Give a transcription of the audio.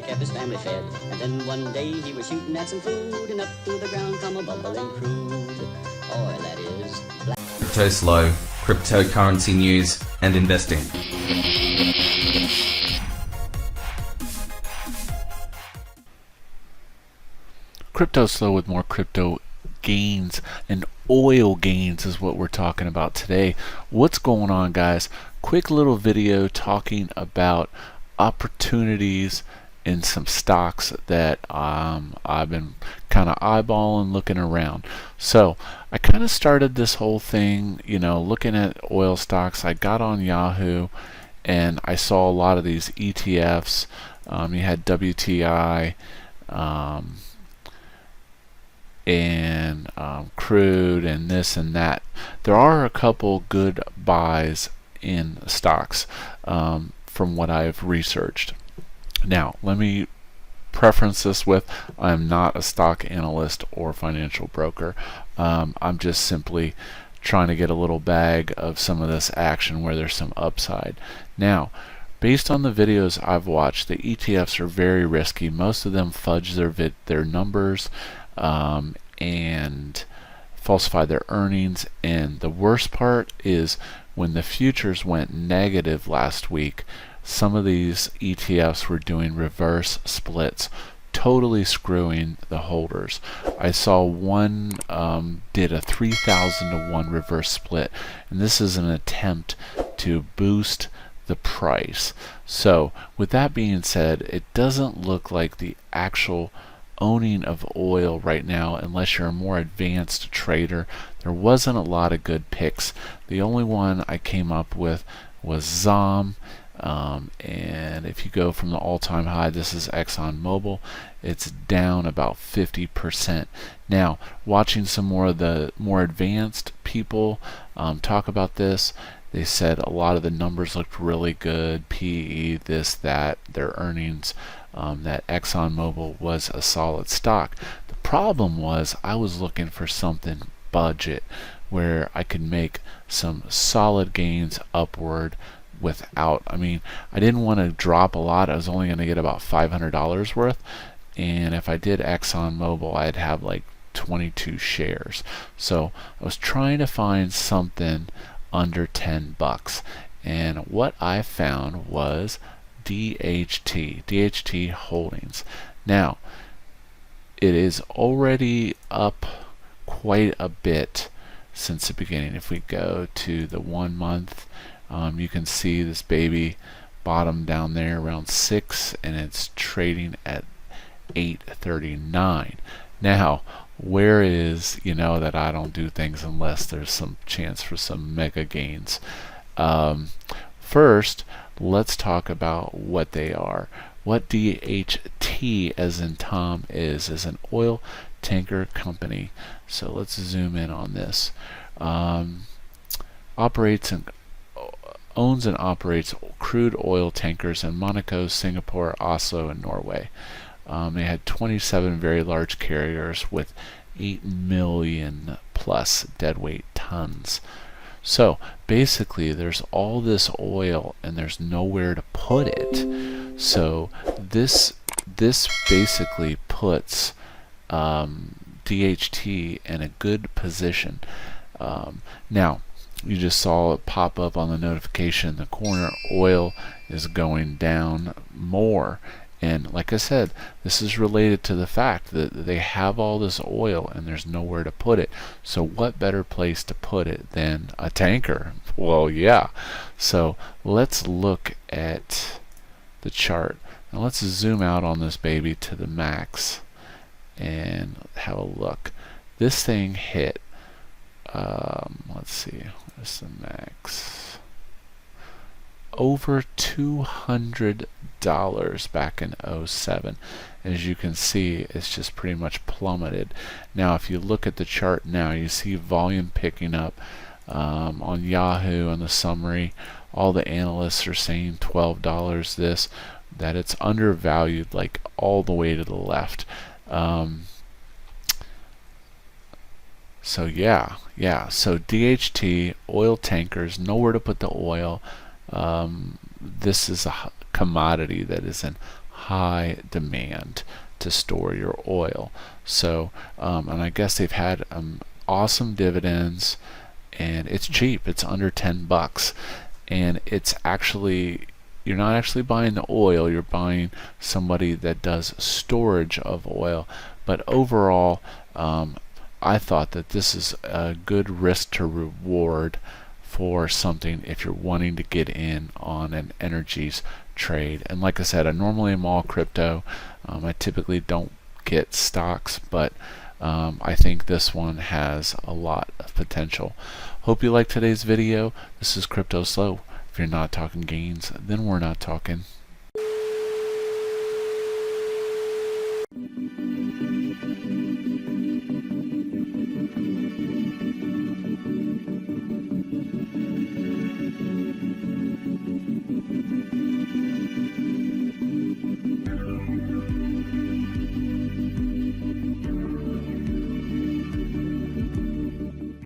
to keep his family fed. And then one day he was shooting at some food, and up through the ground come a bubbling crude oil, that is black. Cryptoslo, cryptocurrency news and investing. Cryptoslo with more crypto gains and oil gains is what we're talking about today. What's going on, guys? Quick little video talking about opportunities in some stocks that I've been kind of eyeballing, looking around. So I kind of started this whole thing, looking at oil stocks. I got on Yahoo and I saw a lot of these ETFs. You had WTI and crude and this and that. There are a couple good buys in stocks from what I've researched. Now, let me preference this with, I'm not a stock analyst or financial broker. I'm just simply trying to get a little bag of some of this action where there's some upside. Now, based on the videos I've watched, the ETFs are very risky. Most of them fudge their numbers and falsify their earnings. And the worst part is when the futures went negative last week, some of these ETFs were doing reverse splits, totally screwing the holders. I saw one did a 3,000 to 1 reverse split, and this is an attempt to boost the price. So with that being said, it doesn't look like the actual owning of oil right now, unless you're a more advanced trader. There wasn't a lot of good picks. The only one I came up with was ZOM. And if you go from the all-time high, this is ExxonMobil, it's down about 50%. Now, watching some more of the more advanced people talk about this, they said a lot of the numbers looked really good, PE, this, that, their earnings, that ExxonMobil was a solid stock. The problem was I was looking for something budget where I could make some solid gains upward without, I didn't want to drop a lot. I was only going to get about $500 worth, and if I did ExxonMobil, I'd have like 22 shares. So I was trying to find something under 10 bucks, and what I found was DHT Holdings. Now it is already up quite a bit since the beginning. If we go to the 1 month, you can see this baby bottom down there around 6, and it's trading at 8.39. Now, where is, that I don't do things unless there's some chance for some mega gains. First, let's talk about what they are. What DHT, as in Tom, is an oil tanker company. So let's zoom in on this. Owns and operates crude oil tankers in Monaco, Singapore, Oslo, and Norway. They had 27 very large carriers with 8 million plus deadweight tons. So basically there's all this oil and there's nowhere to put it. So this basically puts DHT in a good position. Now, you just saw it pop up on the notification in the corner. Oil is going down more. And like I said, this is related to the fact that they have all this oil and there's nowhere to put it. So what better place to put it than a tanker? Well, yeah. So let's look at the chart. Now let's zoom out on this baby to the max and have a look. This thing hit, let's see, where's the max? Over $200 back in 07. As you can see, it's just pretty much plummeted. Now if you look at the chart now, you see volume picking up on Yahoo. On the summary, all the analysts are saying $12 this, that it's undervalued like all the way to the left. So yeah, so DHT, oil tankers, nowhere to put the oil. This is a commodity that is in high demand to store your oil. So, and I guess they've had awesome dividends, and it's cheap. It's under $10, and it's actually, you're not actually buying the oil, you're buying somebody that does storage of oil. But overall, I thought that this is a good risk to reward for something if you're wanting to get in on an energies trade. And like I said, I normally am all crypto. I typically don't get stocks, but I think this one has a lot of potential. Hope you liked today's video. This is Cryptoslo. If you're not talking gains, then we're not talking.